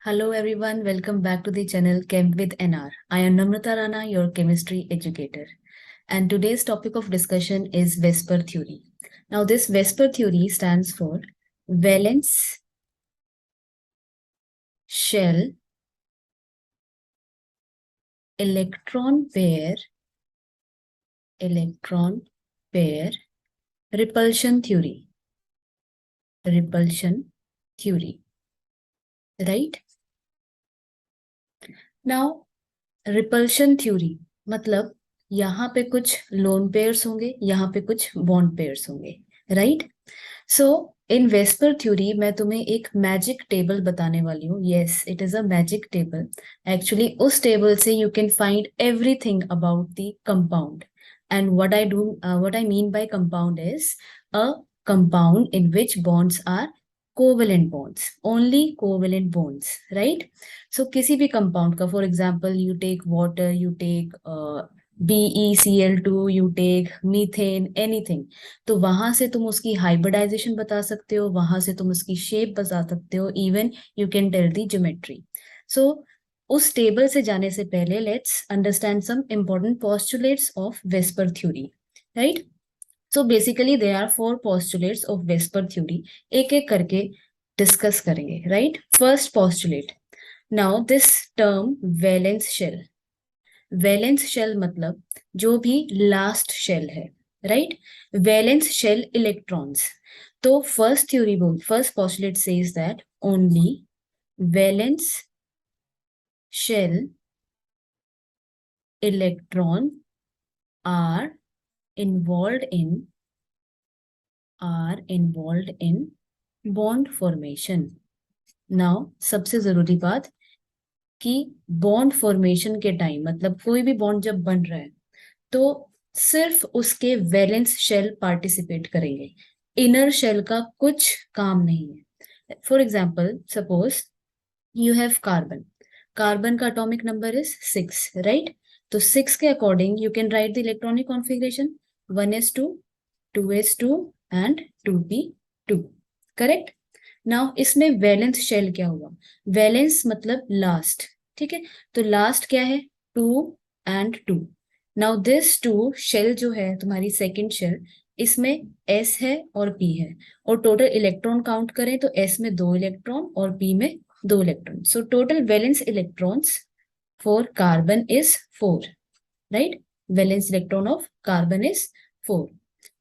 Hello everyone, welcome back to the channel Chem with NR. I am Namrata Rana, your chemistry educator. And today's topic of discussion is Vesper theory. Now this Vesper theory stands for valence shell electron pair repulsion theory. Repulsion theory. Right? Now repulsion theory मतलब यहाँ पे कुछ lone pairs होंगे, यहाँ पे कुछ bond pairs होंगे, right? सो इन VSEPR theory मैं तुम्हें एक मैजिक टेबल बताने वाली हूँ. Yes, it is a magic table. Actually उस टेबल से you can find everything about the compound. And what I mean by compound is a compound in which bonds are covalent bonds, only covalent bonds, right? So किसी भी compound का, for example you take water, you take BeCl2, you take methane, anything, तो वहां से तुम उसकी hybridisation बता सकते हो, वहां से तुम उसकी शेप बता सकते हो, even you can tell the geometry. So उस टेबल से जाने से पहले let's understand some important postulates of VSEPR theory, right? So basically they are 4 postulates of VSEPR theory. एक एक करके डिस्कस करेंगे, right? First postulate. Now this term valence shell. Valence shell मतलब जो भी लास्ट शेल है, राइट? Valence shell electrons. तो first postulate says that only valence shell electron are involved in bond formation. Now सबसे जरूरी बात कि बॉन्ड फॉर्मेशन के टाइम, मतलब कोई भी बॉन्ड जब बन रहा है तो सिर्फ उसके वैलेंस शेल पार्टिसिपेट करेंगे, इनर शेल का कुछ काम नहीं है. For example suppose you have carbon. Carbon का एटॉमिक नंबर इज 6, राइट? तो 6 के according you can write the electronic configuration 1s2, 2s2 and 2p2. Correct? Now इसमें वैलेंस शेल क्या हुआ? वैलेंस मतलब लास्ट, ठीक है? तो लास्ट क्या है? 2 एंड 2. नाउ दिस 2 शेल जो है तुम्हारी सेकंड शेल, इसमें s है और p है, और टोटल इलेक्ट्रॉन काउंट करें तो s में 2 इलेक्ट्रॉन और p में 2 electron. So total valence electrons for carbon is 4, right? Valence electron of carbon is 4.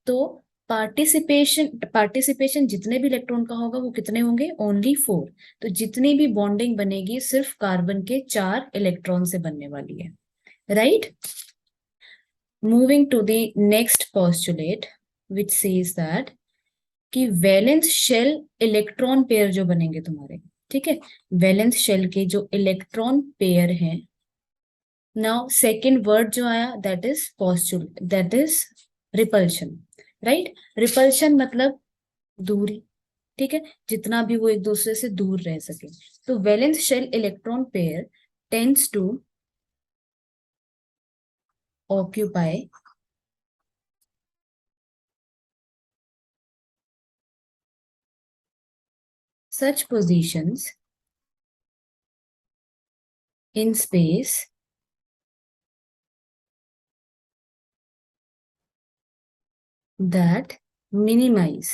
तो पार्टिसिपेशन जितने भी इलेक्ट्रॉन का होगा वो कितने होंगे? ओनली 4. तो जितनी भी बॉन्डिंग बनेगी सिर्फ कार्बन के 4 इलेक्ट्रॉन से बनने वाली है, right? Moving to the next postulate which says that कि वैलेंस शेल इलेक्ट्रॉन पेयर जो बनेंगे तुम्हारे, ठीक है? वैलेंस शेल के जो इलेक्ट्रॉन पेयर हैं, नाउ सेकेंड वर्ड जो आया that is repulsion, right? Repulsion मतलब दूरी, ठीक है? जितना भी वो एक दूसरे से दूर रह सके. तो valence shell electron pair tends to occupy such positions in space that minimize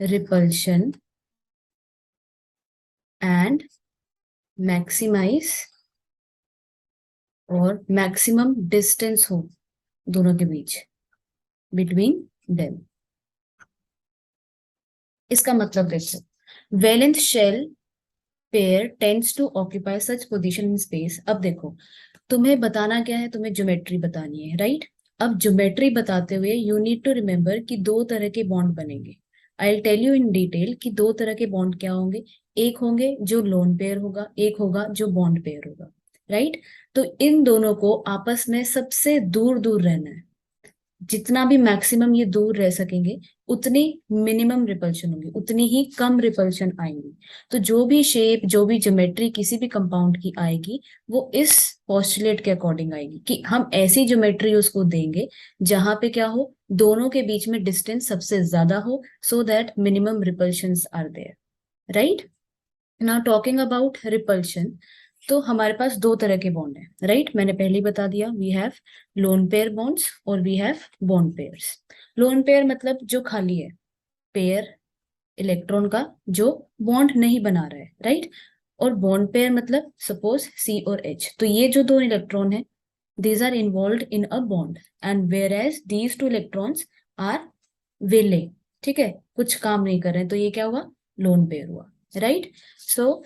repulsion and maximize और मैक्सिमम डिस्टेंस हो दोनों के बीच, बिटवीन देम. इसका मतलब देखो, valence shell pair tends to occupy such position in space. अब देखो, तुम्हें बताना क्या है? तुम्हें ज्योमेट्री बतानी है, राइट? अब ज्योमेट्री बताते हुए यू नीड टू रिमेम्बर कि 2 तरह के बॉन्ड बनेंगे. I will tell you in detail कि 2 तरह के बॉन्ड क्या होंगे. एक होंगे जो लोन पेयर होगा, एक होगा जो बॉन्ड पेयर होगा, राइट? तो इन दोनों को आपस में सबसे दूर दूर रहना है. जितना भी मैक्सिमम ये दूर रह सकेंगे उतनी मिनिमम रिपल्शन होगी, उतनी ही कम रिपल्शन आएंगी. तो जो भी शेप, जो भी ज्योमेट्री किसी भी कंपाउंड की आएगी वो इस पोस्टुलेट के अकॉर्डिंग आएगी कि हम ऐसी ज्योमेट्री उसको देंगे जहां पे क्या हो, दोनों के बीच में डिस्टेंस सबसे ज्यादा हो, so that minimum repulsions are there. Right. Now talking about repulsion, तो हमारे पास दो तरह के बॉन्ड है, राइट। मैंने पहले ही बता दिया, we have lone pair bonds और we have bond pairs. Lone pair मतलब जो खाली है, पेयर इलेक्ट्रॉन का जो बॉन्ड नहीं बना रहा है, राइट। और बॉन्ड पेयर मतलब सपोज सी और एच, तो ये जो दो इलेक्ट्रॉन है, these are involved in a bond and whereas these two electrons are विले, ठीक है, कुछ काम नहीं कर रहे हैं, तो ये क्या हुआ, लोन पेयर हुआ, right. So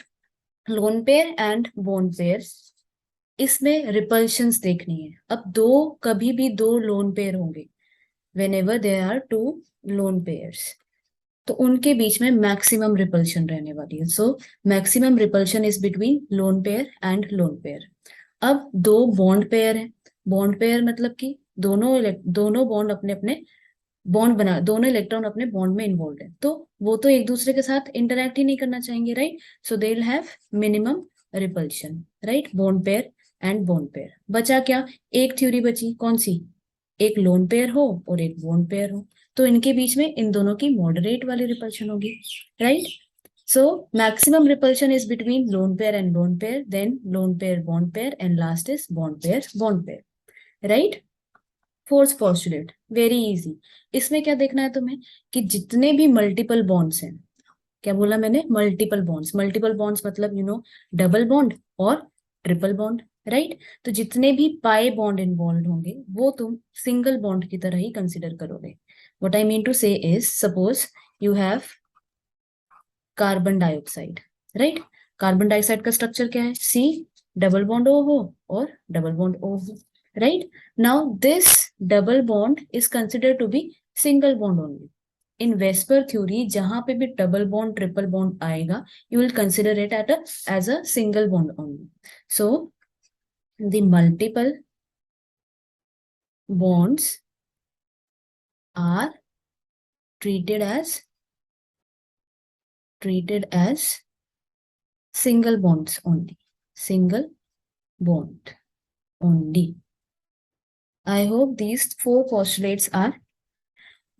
loan pair and bond pairs, इसमें रिपल्शंस देखनी है। अब दो, कभी भी दो लोन पेयर होंगे, whenever there are two lone pairs, तो उनके बीच में मैक्सिमम रिपल्शन रहने वाली है। So maximum repulsion is between loan pair and lone pair. अब दो बॉन्ड पेयर है, बॉन्ड पेयर मतलब कि दोनों बॉन्ड अपने अपने बॉन्ड बना, दोनों इलेक्ट्रॉन अपने बॉन्ड में इन्वॉल्व है, तो वो तो एक दूसरे के साथ इंटरैक्ट ही नहीं करना चाहेंगे, right. So they will have minimum repulsion, right, bond pair and bond pair. बचा क्या, एक थ्योरी बची, कौन सी, एक लोन पेयर हो और एक बॉन्ड पेयर हो, तो इनके बीच में इन दोनों की मॉडरेट वाली रिपल्शन होगी, right. So maximum repulsion is between lone pair and bond pair, then lone pair bond pair, and last is bond pair bond pair, right? Fourth postulate, very easy। इसमें क्या देखना है तुम्हें कि जितने भी मल्टीपल बॉन्ड्स हैं, क्या बोला मैंने, मल्टीपल बॉन्ड्स, मल्टीपल बॉन्ड्स मतलब यू नो डबल बॉन्ड और ट्रिपल बॉन्ड, राइट। तो जितने भी पाई बॉन्ड इन्वॉल्व होंगे वो तुम सिंगल बॉन्ड की तरह ही कंसिडर करोगे। व्हाट आई मीन टू से is, suppose you have carbon dioxide, right. Carbon dioxide का स्ट्रक्चर क्या है, सी डबल बॉन्ड ओ हो और डबल बॉन्ड ओ हो, right. Now this double bond is considered to be single bond only. In VSEPR theory जहां पे भी डबल बॉन्ड ट्रिपल बॉन्ड आएगा, you will consider it as a single bond only. So the multiple bonds are treated as single bonds only, single bond only. I hope these four postulates are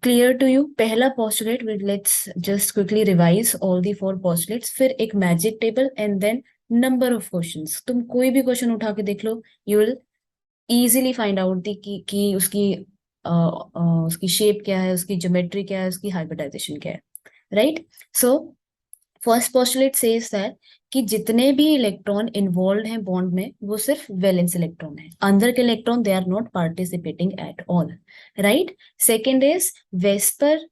clear to you. पहला postulate, let's just quickly revise all the four postulates, फिर एक magic table and then number of questions। तुम कोई भी question उठा के देख लो, you will easily find out कि उसकी शेप क्या है, उसकी ज्योमेट्री क्या है, उसकी हाइब्रिडाइजेशन क्या है, right. So first postulate says that कि जितने भी इलेक्ट्रॉन इन्वॉल्व हैं बॉन्ड में वो सिर्फ वैलेंस इलेक्ट्रॉन है, अंदर के electron they are not participating at all, right. Second is VSEPR,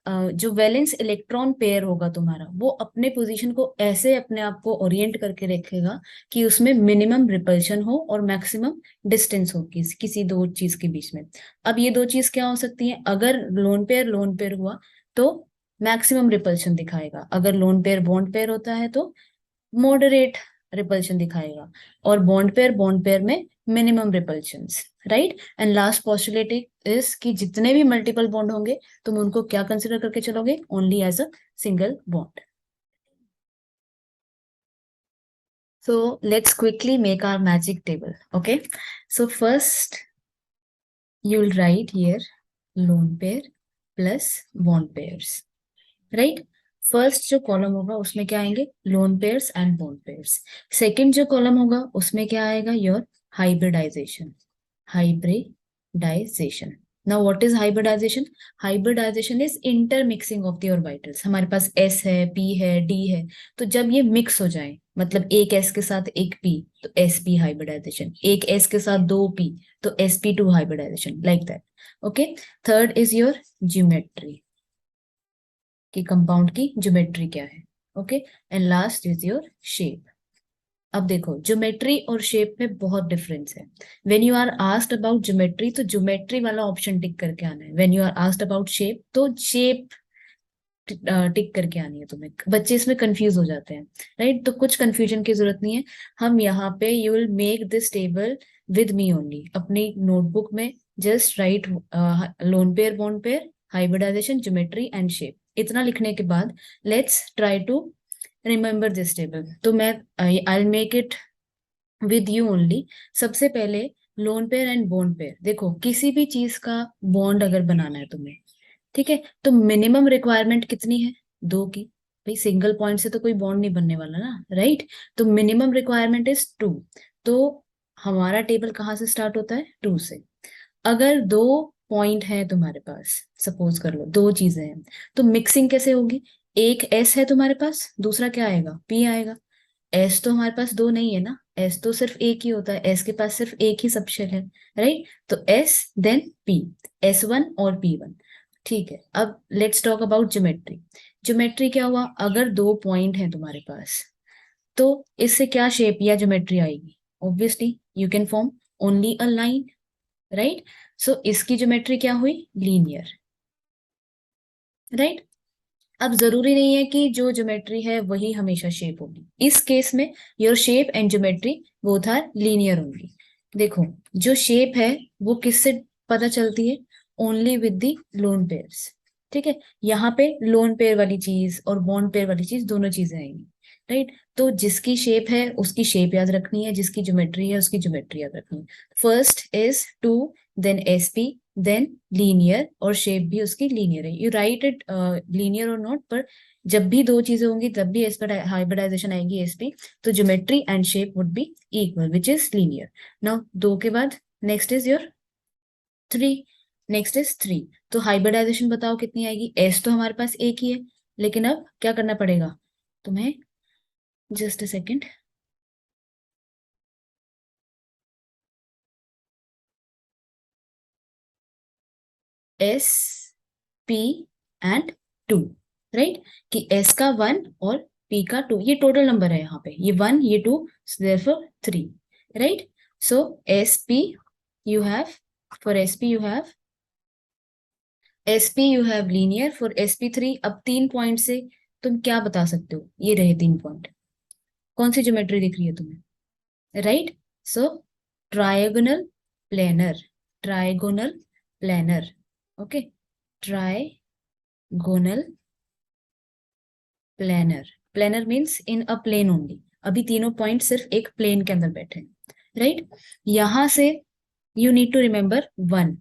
जो वैलेंस इलेक्ट्रॉन पेयर होगा तुम्हारा, वो अपने पोजीशन को ऐसे अपने आप को ओरिएंट करके रखेगा कि उसमें मिनिमम रिपल्शन हो और मैक्सिमम डिस्टेंस हो किसी दो चीज के बीच में। अब ये दो चीज क्या हो सकती है, अगर लोन पेयर हुआ तो मैक्सिमम रिपल्शन दिखाएगा, अगर लोन पेयर बॉन्ड पेयर होता है तो मॉडरेट रिपल्शन दिखाएगा, और बॉन्ड पेयर में minimum repulsions, right. And last postulate is कि जितने भी मल्टीपल बॉन्ड होंगे तुम उनको क्या कंसिडर करके चलोगे, only as a single bond. So let's quickly make our magic table, okay? So first you'll write here lone pair plus bond pairs, right? First जो कॉलम होगा उसमें क्या आएंगे, lone pairs and bond pairs. Second जो column होगा उसमें क्या आएगा, your hybridisation, hybridisation. Now what is hybridisation, hybridisation is intermixing of the orbitals. हमारे पास एस है, पी है, डी है, तो जब ये मिक्स हो जाए, मतलब एक एस के साथ एक पी तो एस पी हाइब्रिडाइजेशन, एक एस के साथ दो पी तो sp2 hybridisation, like that, okay. Third is your geometry, कि कंपाउंड की ज्योमेट्री क्या है, ओके। एंड लास्ट इज योर शेप। अब देखो ज्योमेट्री और शेप में बहुत डिफरेंस है। When you are asked about geometry तो ज्योमेट्री वाला ऑप्शन टिक करके आना है, when you are asked about shape तो शेप टिक करके आनी है तुम्हें। बच्चे इसमें कंफ्यूज हो जाते हैं, राइट। तो कुछ कंफ्यूजन की जरूरत नहीं है, हम यहाँ पे you will make this table with me only, अपनी नोटबुक में just write lone pair bond pair hybridisation geometry and shape, इतना लिखने के बाद let's try to remember this table. तो मैं I will make it with you only. सबसे पहले lone pair and bond pair, देखो किसी भी चीज का बॉन्ड अगर बनाना है तुम्हें, ठीक है, तो मिनिमम रिक्वायरमेंट कितनी है, दो की, भाई सिंगल पॉइंट से तो कोई बॉन्ड नहीं बनने वाला ना, राइट। तो मिनिमम रिक्वायरमेंट इज 2। तो हमारा टेबल कहाँ से स्टार्ट होता है? 2 से। अगर 2 पॉइंट है तुम्हारे पास, सपोज कर लो 2 चीजें हैं, तो मिक्सिंग कैसे होगी? एक एस है तुम्हारे पास, दूसरा क्या आएगा? पी आएगा। एस तो हमारे पास 2 नहीं है ना, एस तो सिर्फ एक ही होता है, एस के पास सिर्फ एक ही सबशेल है, राइट। तो एस देन पी, S1 और P1। ठीक है, अब let's talk about geometry. Geometry क्या हुआ? अगर 2 पॉइंट हैं तुम्हारे पास, तो इससे क्या शेप या ज्योमेट्री आएगी? Obviously you can form only a line, right. So इसकी ज्योमेट्री क्या हुई? Linear, right. अब जरूरी नहीं है कि जो ज्योमेट्री है वही हमेशा शेप होगी। इस केस में your shape and geometry both are linear होंगी। देखो, जो शेप है वो किससे पता चलती है? Only with the lone pairs. ठीक है, यहाँ पे लोन पेयर वाली चीज और बॉन्ड पेयर वाली चीज दोनों चीजें आएंगी, राइट। तो जिसकी शेप है उसकी शेप याद रखनी है, जिसकी ज्योमेट्री है उसकी ज्योमेट्री याद रखनी है। First is 2, then SP, then linear, और शेप भी उसकी लीनियर है। यू राइट इट लीनियर और नॉट, पर जब भी 2 चीजें होंगी तब भी एस पर हाइब्रिडाइजेशन आएगी SP। तो geometry and shape would be equal, which is linear. Now 2 के बाद next is your 3। Next is 3। तो हाइब्रिडाइजेशन बताओ कितनी आएगी? एस तो हमारे पास एक ही है, लेकिन अब क्या करना पड़ेगा तुम्हें? Just a second. S P and 2, right. कि S का 1 और P का 2, ये टोटल नंबर है यहाँ पे, ये 1 ये 2, therefore 3, right. So SP you have, for SP you have, SP you have linear, for SP3। अब 3 पॉइंट से तुम क्या बता सकते हो? ये रहे 3 पॉइंट, कौन सी ज्योमेट्री दिख रही है तुम्हें? Right. So trigonal planar, trigonal planar, okay. Trigonal planar, planar means in a plane only. अभी तीनों पॉइंट सिर्फ एक प्लेन के अंदर बैठे हैं, राइट। यहां से यू नीड टू रिमेम्बर 1।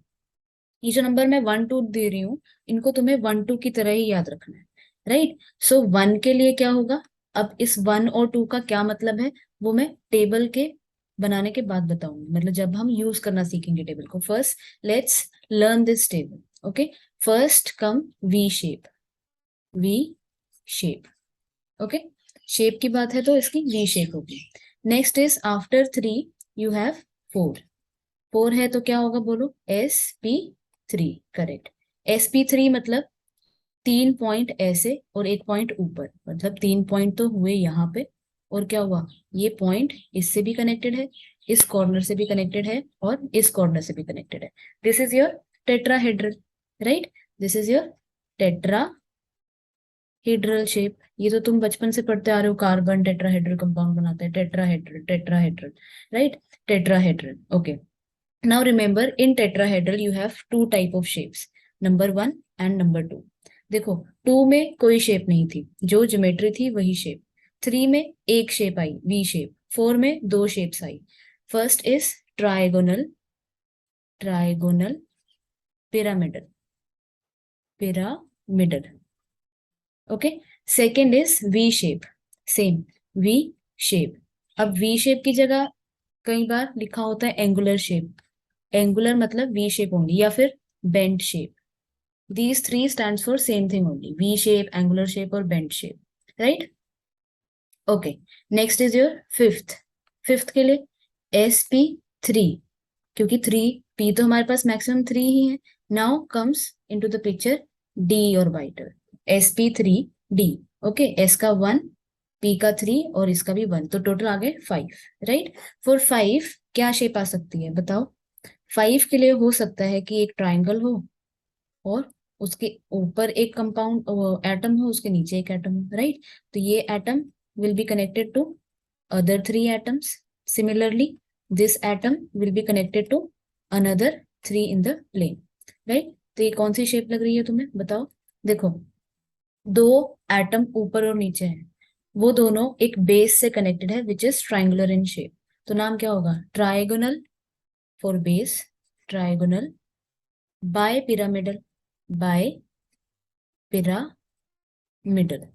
ये जो नंबर मैं 1 2 दे रही हूँ, इनको तुम्हें 1 2 की तरह ही याद रखना है, राइट। सो 1 के लिए क्या होगा? अब इस 1 और 2 का क्या मतलब है वो मैं टेबल के बनाने के बाद बताऊंगी, मतलब जब हम यूज करना सीखेंगे टेबल को। First let's learn this table, okay. First come V shape, V shape, okay. Shape की बात है तो इसकी वी शेप होगी। Next is after 3 you have 4। 4 है तो क्या होगा बोलो? SP3, correct. SP3 मतलब 3 पॉइंट ऐसे और एक पॉइंट ऊपर, मतलब 3 पॉइंट तो हुए यहाँ पे, और क्या हुआ? ये पॉइंट इससे भी कनेक्टेड है, इस कॉर्नर से भी कनेक्टेड है, और इस कॉर्नर से भी कनेक्टेड है। This is your tetrahedral, right. This is your tetrahedral shape. ये तो तुम बचपन से पढ़ते आ रहे हो, कार्बन टेट्राहेड्रल कंपाउंड बनाता है, tetrahedral, tetrahedral, right. Tetrahedral, okay. Now remember, in tetrahedral you have 2 type of shapes, number 1 and number 2। देखो, 2 में कोई शेप नहीं थी, जो ज्योमेट्री थी वही शेप। 3 में एक शेप आई, वी शेप। 4 में 2 शेप्स आई। First is trigonal, trigonal pyramidal, pyramidal, okay. Second is V shape, same V shape. अब वी शेप की जगह कई बार लिखा होता है एंगुलर शेप, एंगुलर मतलब वी शेप ओनली, या फिर bent shape. These 3 stands for same thing only, V shape, angular shape और bent shape, right. Okay, next is your fifth. Fifth के लिए SP3, क्योंकि 3 P तो हमारे पास मैक्सिमम 3 ही है। Now comes into the picture D और वाइटर, SP3D, ओके। S का 1, P का 3 और इसका भी 1, तो टोटल आ गए 5, राइट। फॉर 5 क्या शेप आ सकती है बताओ? 5 के लिए हो सकता है कि एक ट्राइंगल हो, और उसके ऊपर एक कंपाउंड एटम हो, उसके नीचे एक एटम हो, राइट। तो ये atom will be connected to other 3 atoms. Similarly, this atom will be connected to another 3 in the plane, right? तो ये कौन सी शेप लग रही है तुम्हें बताओ? देखो, 2 एटम ऊपर और नीचे हैं, वो दोनों एक बेस से कनेक्टेड है, which is triangular in shape. तो नाम क्या होगा? Trigonal for base, trigonal. Bipyramidal, bipyramidal,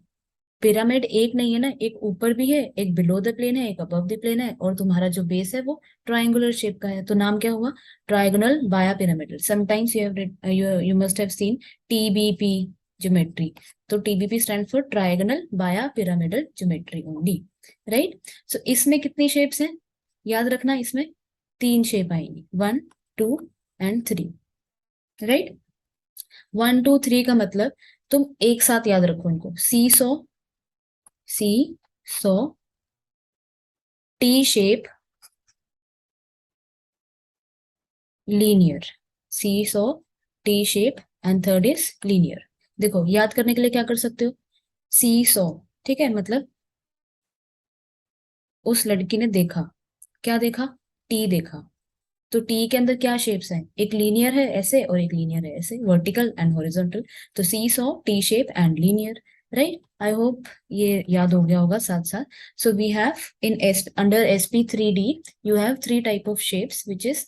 pyramid एक नहीं है ना, एक ऊपर भी है, एक बिलो द प्लेन है, एक अबव द प्लेन है, और तुम्हारा जो बेस है वो ट्राइंगुलर शेप का है, तो नाम क्या हुआ? ट्राइगोनल बाया pyramidal. Sometimes you must have seen TBP geometry, तो टीबीपी स्टैंड फॉर ट्राइगोनल बाया पिरामिडल ज्योमेट्री ओनली, राइट। सो इसमें कितनी शेप्स हैं? याद रखना, इसमें 3 शेप आएंगी, 1 2 एंड 3, राइट। 1 2 3 का मतलब तुम एक साथ याद रखो इनको, seesaw T shape linear, seesaw T shape and third is linear. देखो याद करने के लिए क्या कर सकते हो, सी सो, ठीक है, मतलब उस लड़की ने देखा, क्या देखा? टी देखा। तो टी के अंदर क्या शेप्स हैं? एक लीनियर है ऐसे और एक लीनियर है ऐसे, वर्टिकल एंड हॉरिजॉन्टल। तो seesaw T shape and linear, right. I hope ये याद हो गया होगा साथ साथ। So we have in S under SP3D you have 3 type of shapes which is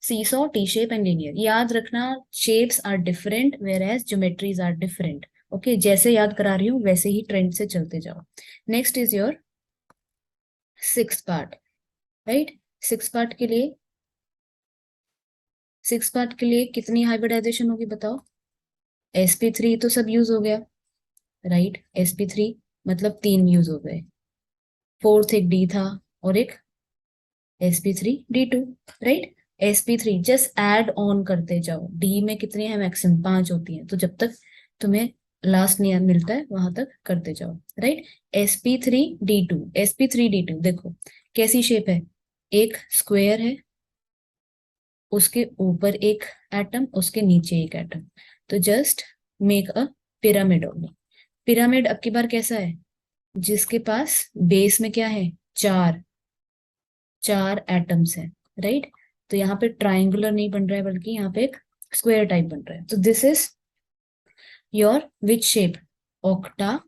seesaw, T shape and linear. याद रखना, shapes are different whereas geometries are different. Okay, जैसे याद करा रही हूँ वैसे ही ट्रेंड से चलते जाओ। Next is your 6th part, right. 6th part के लिए, 6 पार्ट के लिए कितनी हाइब्रिडाइजेशन होगी बताओ? SP3 तो सब यूज हो गया, राइट। SP3 मतलब 3 यूज हो गए, 4th एक D था और एक SP3D2, right. SP3 just add on करते जाओ, D में कितनी है? मैक्सिमम 5 होती है, तो जब तक तुम्हें लास्ट नहीं मिलता है वहां तक करते जाओ, राइट। SP3D2, SP3D2 देखो कैसी शेप है, एक स्क्वायर है, उसके ऊपर एक एटम, उसके नीचे एक एटम, तो just make a pyramid only. Pyramid अब की बार कैसा है? जिसके पास बेस में क्या है? चार चार एटम्स है, राइट। तो यहाँ पे ट्राइंगुलर नहीं बन रहा है बल्कि यहाँ पे एक स्क्वायर टाइप बन रहा है। तो this is your which shape? Octahedral.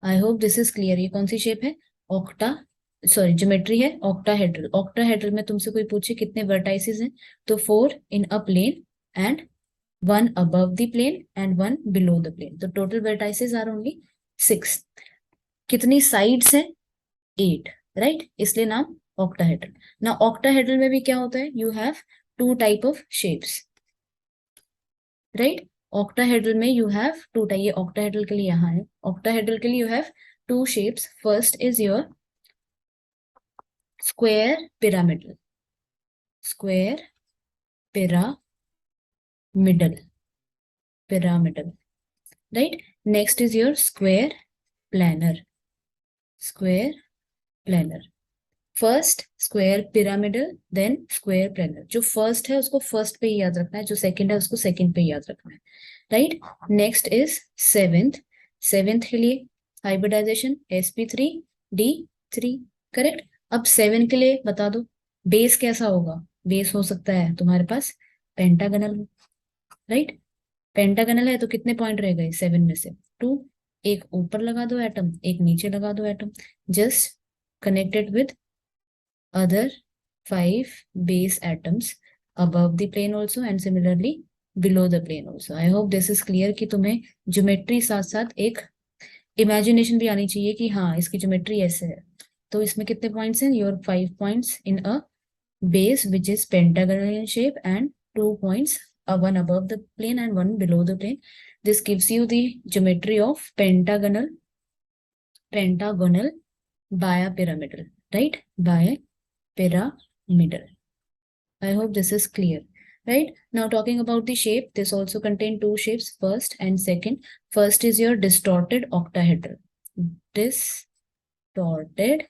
I hope this is clear. ये कौन सी शेप है? ऑक्टा, सॉरी ज्योमेट्री है ऑक्टाहेड्रल। ऑक्टाहेड्रल में तुमसे कोई पूछे कितने वर्टाइसेस हैं, तो 4 इन a plane and 1 above the plane and 1 below the plane, तो टोटल वर्टाइसेस आर ओनली 6। कितनी साइड्स हैं? 8, राइट, इसलिए नाम ऑक्टाहेड्रल। ना ऑक्टाहेड्रल में भी क्या होता है? You have 2 type of shapes, right. Octahedral में यू हैव 2 टाइप, ये ऑक्टाहेड्रल के लिए यहाँ है, ऑक्टाहेड्रल के लिए you have 2 shapes. First is your square pyramidal, square pyramidal, pyramidal, right. Next is your square planar, square planar. First square pyramidal then square planar. जो first है उसको फर्स्ट पे ही याद रखना है, जो सेकंड है उसको सेकंड पे ही याद रखना है, right. Next is 7th, 7th के लिए हाइब्रिडाइजेशन SP3D3, करेक्ट। अब 7 के लिए बता दो बेस कैसा होगा? बेस हो सकता है तुम्हारे पास पेंटागनल, राइट। पेंटागनल है तो कितने पॉइंट रह गए 7 में से? 2, एक ऊपर लगा दो एटम, एक नीचे लगा दो atom, just connected with other 5 base atoms above the plane also and similarly below the plane also. I hope this is clear कि तुम्हें ज्योमेट्री साथ साथ एक इमेजिनेशन भी आनी चाहिए कि हाँ इसकी ज्योमेट्री ऐसे है। तो इसमें कितने पॉइंट्स हैं? Your 5 points in a base which is pentagonal in shape and 2 points, one above the plane and one below the plane. This gives you the geometry of pentagonal biapyramidal, right? Biapyramidal. I hope this is clear, right? Now talking about the shape, this also contain 2 shapes, first and second. First is your distorted octahedral, distorted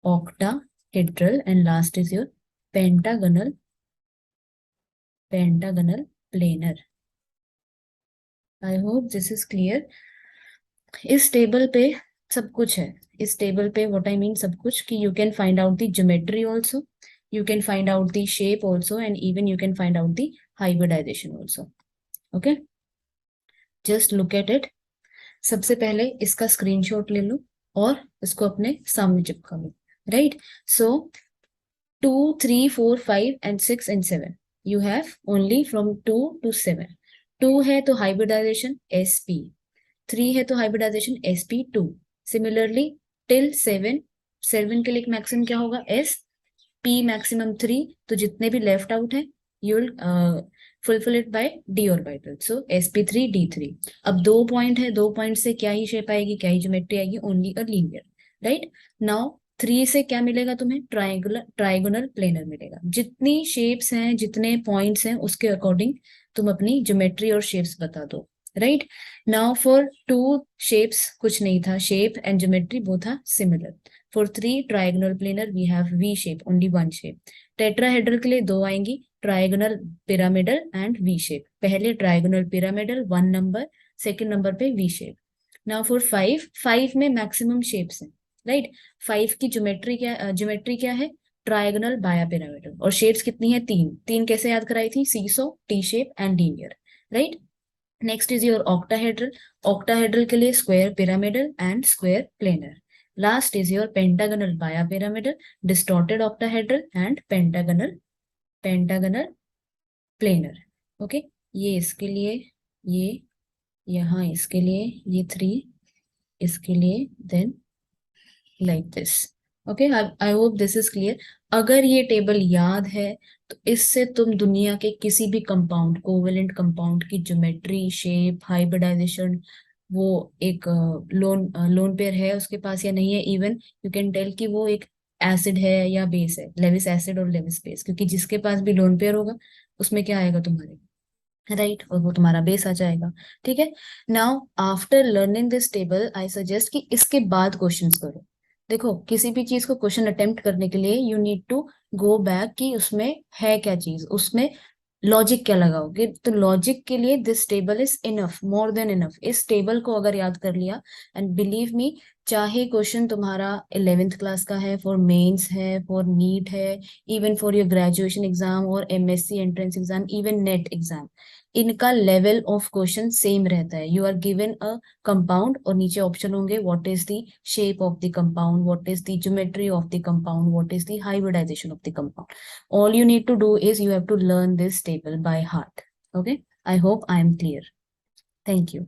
octahedral, and last is your pentagonal planar. I hope this is clear. इस table पे सब कुछ है, इस table पे what I mean सब कुछ, कि you can find out the geometry also, you can find out the shape also, and even you can find out the hybridization also. Okay, just look at it. सबसे पहले इसका screenshot ले लो और इसको अपने सामने चिपका लो, right. So 2 3 4 5 and 6 and 7 you have only from 2 to 7. 2 है तो हाइब्रिडाइजेशन sp, 3 है तो हाइब्रिडाइजेशन sp2। सिमिलरली टिल 7, 7 के लिए मैक्सिमम क्या होगा s p मैक्सिमम 3, तो जितने भी लेफ्ट आउट है you will fulfil it by d orbital, so sp3d3। अब 2 पॉइंट है, 2 पॉइंट से क्या ही शेप आएगी, क्या ही ज्योमेट्री आएगी, only a linear, right. Now 3 से क्या मिलेगा तुम्हें, ट्राइगोनल प्लेनर मिलेगा। जितनी शेप्स हैं, जितने पॉइंट्स हैं, उसके अकॉर्डिंग तुम अपनी ज्योमेट्री और शेप्स बता दो, राइट। नाउ फॉर 2 शेप्स कुछ नहीं था, shape and geometry both are similar. For 3 trigonal planar we have V shape, only one shape. Tetrahedral के लिए 2 आएंगी, trigonal pyramidal and V shape. पहले trigonal pyramidal 1 number, second number पे V shape. Now for 5, 5 में maximum shapes हैं, right. 5 की geometry क्या है, ट्राइगोनल बाया पिरामिडल। और शेप्स कितनी है, 3। 3 कैसे याद कराई थी, seesaw, T shape and linear, right. Next is your octahedral, octahedral के लिए square pyramidal and square planar. Last is your pentagonal bipyramidal, distorted octahedral and pentagonal planar. Okay, ये इसके लिए, ये यहाँ इसके लिए, ये 3 इसके लिए, then like this. Okay, I hope this is clear. अगर ये टेबल याद है तो इससे तुम दुनिया के किसी भी कंपाउंड, कोवेलेंट कंपाउंड की ज्योमेट्री, शेप, हाइब्रिडाइजेशन, वो एक लोन पेयर है उसके पास या नहीं है, इवन यू कैन टेल कि वो एक एसिड है या बेस है, लेविस एसिड और लेविस बेस, क्योंकि जिसके पास भी लोन पेयर होगा उसमें क्या आएगा तुम्हारे, राइट, और वो तुम्हारा बेस आ जाएगा। ठीक है, now after learning this table I suggest कि इसके बाद क्वेश्चंस करो। देखो, किसी भी चीज को क्वेश्चन अटेम्प्ट करने के लिए you need to go back कि उसमें है क्या चीज, उसमें लॉजिक क्या लगाओगे। तो लॉजिक के लिए this table is enough, more than enough. इस टेबल को अगर याद कर लिया, एंड बिलीव मी, चाहे क्वेश्चन तुम्हारा 11th क्लास का है, फॉर मेंस है, फॉर नीट है, even for your graduation exam और MSc entrance exam, even NET exam, इनका लेवल ऑफ क्वेश्चन सेम रहता है। You are given a compound और नीचे ऑप्शन होंगे, what is the shape of the compound, what is the geometry of the compound, what is the hybridization of the compound. All you need to do is you have to learn this table by heart. Okay, I hope I am clear. Thank you.